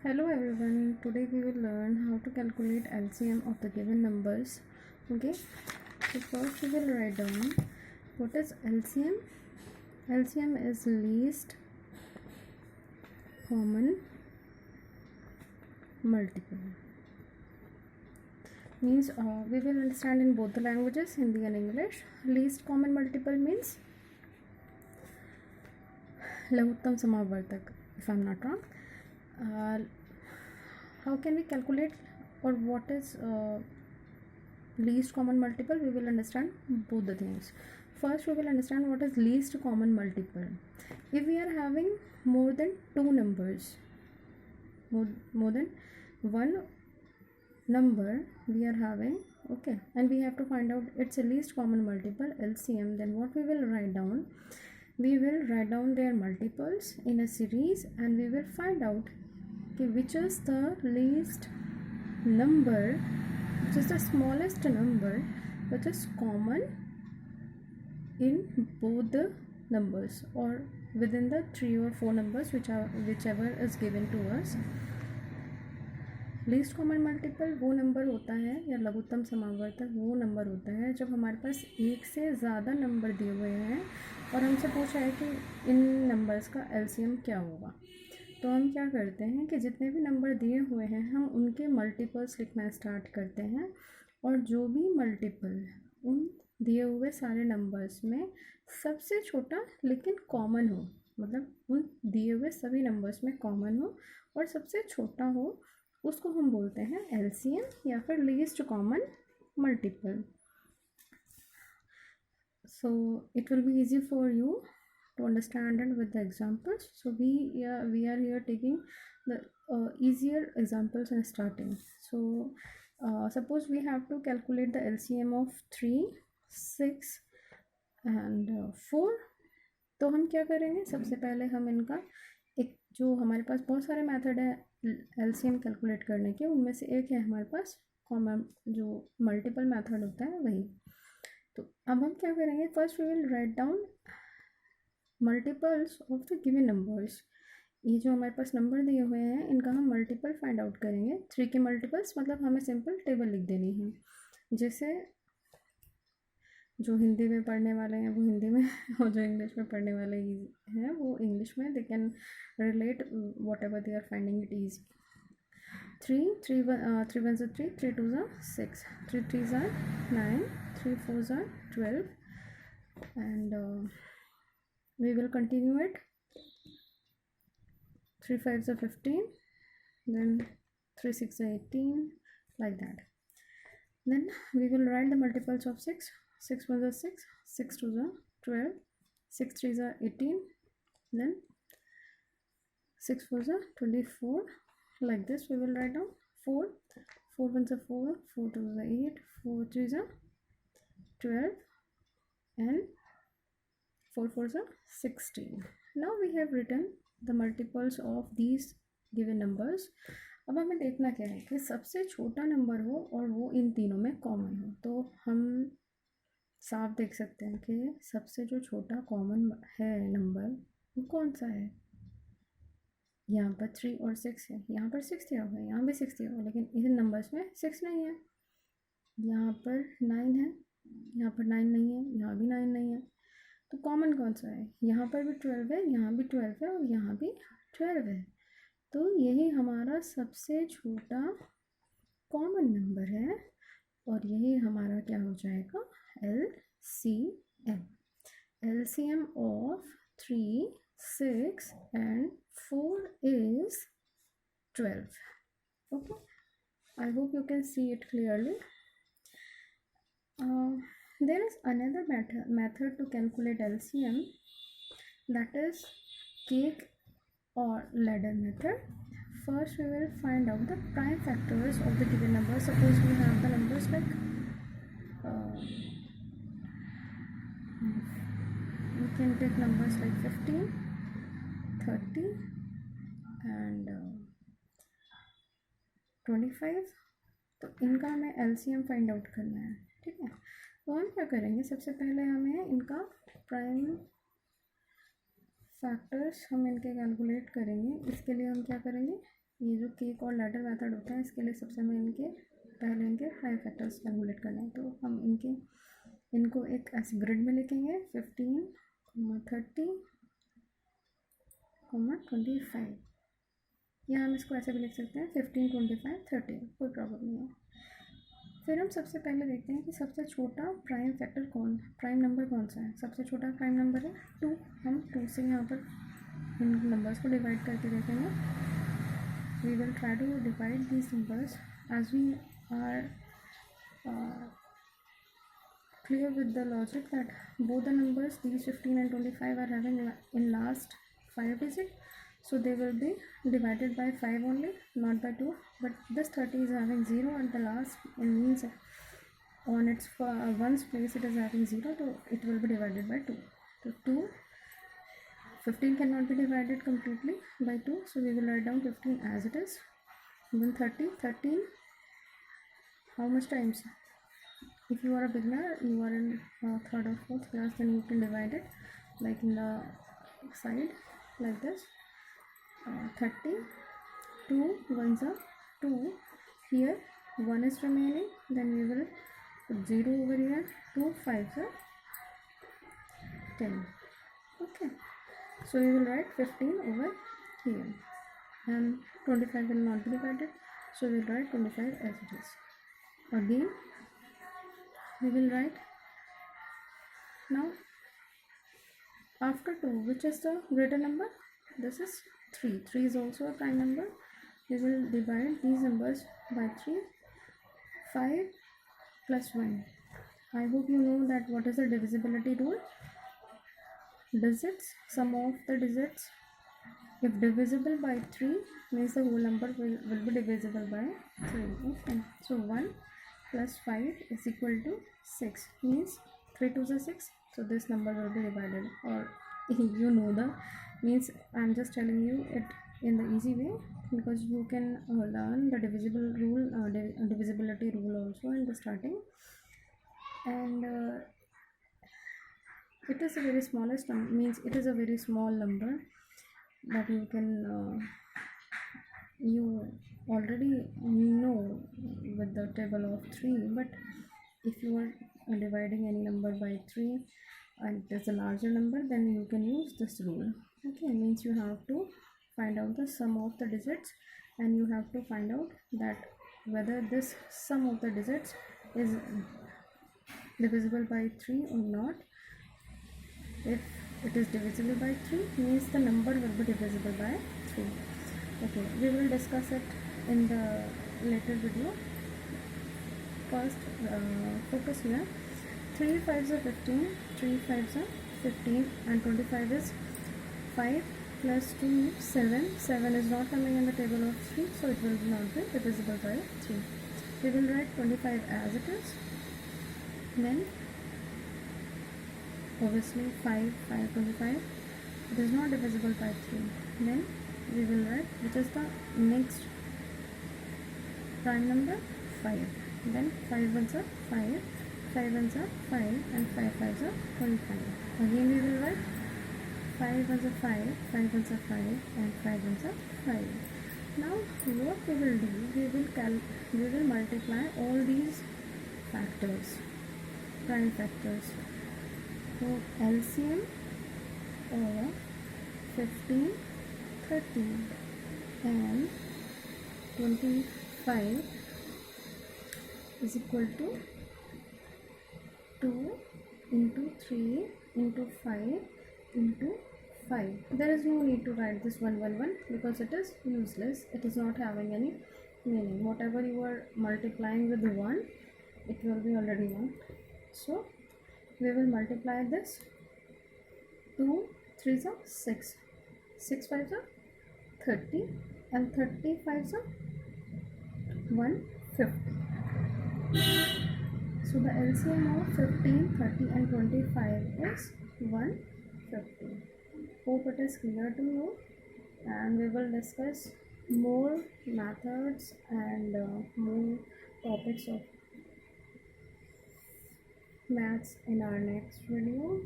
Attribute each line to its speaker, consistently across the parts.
Speaker 1: Hello everyone, today we will learn how to calculate LCM of the given numbers. Okay, so first we will write down what is LCM. LCM is least common multiple. Means we will understand in both the languages, Hindi and English. Least common multiple means लघुत्तम समावर्तक, if I'm not wrong. How can we calculate or what is least common multiple? We will understand both the things. First we will understand what is least common multiple. If we are having more than two numbers, more than one number we are having, okay, and we have to find out its least common multiple, LCM, then what we will write down, we will write down their multiples in a series and we will find out which is the least number, which is the smallest number which is common in both the numbers or within the 3 or 4 numbers whichever is given to us. Least common multiple वो number होता है या लघुत्तम समावर्तक वो number होता है जब हमारे पास एक से ज़्यादा नंबर दिए हुए हैं और हमसे पूछा है कि इन नंबर्स का एलसीएम क्या होगा। तो हम क्या करते हैं कि जितने भी नंबर दिए हुए हैं हम उनके मल्टीपल्स लिखना स्टार्ट करते हैं और जो भी मल्टीपल उन दिए हुए सारे नंबर्स में सबसे छोटा लेकिन कॉमन हो, मतलब उन दिए हुए सभी नंबर्स में कॉमन हो और सबसे छोटा हो, उसको हम बोलते हैं एलसीएम या फिर least common multiple. So it will be easy for you to understand it with the examples. So we are here taking the easier examples and starting. So suppose we have to calculate the LCM of 3, 6 and 4. तो हम क्या करेंगे, सबसे पहले हम इनका एक जो हमारे पास बहुत सारे मेथड है एलसीएम कैलकुलेट करने के, उनमें से एक है हमारे पास कॉमन जो मल्टीपल मेथड होता है वही. तो अब हम क्या करेंगे, first we will write down multiples of the given numbers. ये जो हमारे पास नंबर दिए हुए हैं इनका हम मल्टीपल फाइंड आउट करेंगे. 3 के मल्टीपल्स मतलब हमें सिंपल टेबल लिख देनी है. जैसे जो हिंदी में पढ़ने वाले हैं वो हिंदी में और जो इंग्लिश में पढ़ने वाले हैं वो इंग्लिश में, they can relate whatever they are finding it easy. 3 1s are 3, 3 2s are 6, 3 3s are 9, 3 4s are 12 and we will continue it. 3 5s are 15, then 3 6 are 18, like that. Then we will write the multiples of 6. 6 1s are 6, 6 2s are 12, 6 3s are 18, then 6 4s are 24. Like this we will write down 4 4 1s are 4, 4 2s are 8, 4 3s are 12 and 4 4s are 16. Now we have written the multiples of these given numbers. अब हमें देखना क्या है कि सबसे छोटा number हो और वो इन तीनों में कॉमन हो. तो हम साफ देख सकते हैं कि सबसे जो छोटा कॉमन है नंबर वो कौन सा है. यहाँ पर 3 और 6 है, यहाँ पर 6 दिया हुआ है, यहाँ भी 6 दिया हुआ है, लेकिन इन नंबर्स में 6 नहीं है. यहाँ पर 9 है, यहाँ पर 9 नहीं है, यहाँ भी 9 नहीं है. तो कॉमन कौन सा है, यहाँ पर भी 12 है, यहाँ भी 12 है और यहाँ भी 12 है. तो यही हमारा सबसे छोटा कॉमन नंबर है और यही हमारा क्या हो जाएगा, LCM. LCM of 3, 6 and 4 is 12. Okay, I hope you can see it clearly. There is another method to calculate LCM, that is cake or ladder method. First we will find out the prime factors of the given number. Suppose we have the numbers like we can take numbers like 15, 30 and 25. तो इनका हमें LCM find out करना है. ठीक है, तो हम क्या करेंगे, सबसे पहले हमें इनका प्राइम फैक्टर्स हम इनके कैलकुलेट करेंगे. इसके लिए हम क्या करेंगे, ये जो केक और लैडर मेथड होता है, इसके लिए सबसे हमें इनके 5 फैक्टर्स कैलकुलेट करना है। तो हम इनको एक ऐसे ग्रिड में लिखेंगे 15, 30, 25, या हम इसको ऐसे भी लिख सकते हैं 15, 25, 30, कोई प्रॉब्लम नहीं है। फिर हम सबसे पहले देखते हैं कि सबसे छोटा प्राइम नंबर कौन सा है। सबसे छोटा प्राइम नंबर है 2। हम 2 से यहाँ पर इन नंबर्स को डिवाइड करके देखेंगे। We will try to divide these numbers as we are clear with the logic that both the numbers, these 15 and 25, are having in last 5 digits, so they will be divided by 5 only, not by 2. But this 30 is having 0 at the last, it means on its ones place it is having 0, so it will be divided by 2. So 15 cannot be divided completely by 2, so we will write down 15 as it is. Then 13, how much times? If you are a beginner, you are in third or fourth class, then you can divide it like in the side like this. 30, 2 ones are 2. Here 1 is remaining, then we will put 0 over here. 2 5s are 10. Okay, so we will write 15 over here, and 25 will not be divided, so we will write 25 as it is. Again we will write now after 2, which is the greater number? This is 3. 3 is also a prime number. We will divide these numbers by 3. 5 plus 1. I hope you know that what is the divisibility rule. Digits, sum of the digits, if divisible by 3, means the whole number will be divisible by 3. Okay, so 1 plus 5 is equal to 6, means 3 2s are 6, so this number will be divided. Or you know the means, I'm just telling you it in the easy way, because you can learn the divisibility rule also in the starting. And it is a very smallest number, means it is a very small number that you can you already know with the table of 3. But if you are dividing any number by 3 and it is a larger number, then you can use this rule. Okay, means you have to find out the sum of the digits, and you have to find out that whether this sum of the digits is divisible by 3 or not. If it is divisible by 3, means the number will be divisible by 3. Okay, we will discuss it in the later video. First, focus here. 3 5s are 15, 3 5s are 15, and 25 is 5 plus 2 7. 7 is not coming in the table of 3, so it will not be divisible by 3. We will write 25 as it is. Then obviously 5 25, it is not divisible by 3. Then we will write which is the next prime number, 5. Then 5 ones are 5, 5 ones are 5, and 5 5s are 25. Again we will write 5 ones are 5, 5 ones are 5, and 5 ones are 5. Now what we will do, we will multiply all these factors, prime factors. So LCM of 15, 30 and 25 is equal to 2 into 3 into 5 into 5. There is no need to write this 1 1 1 because it is useless. It is not having any meaning. Whatever you are multiplying with 1, it will be already 1. So we will multiply this. 2 3s are 6, 6 5s are 30, and 30 5s are 150. So the LCM of 15, 30 and 25 is 150. Hope it is clear to you, and we will discuss more methods and more topics of maths in our next video.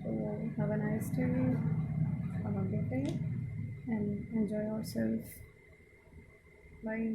Speaker 1: So have a nice day, have a good day, and enjoy yourself. Bye.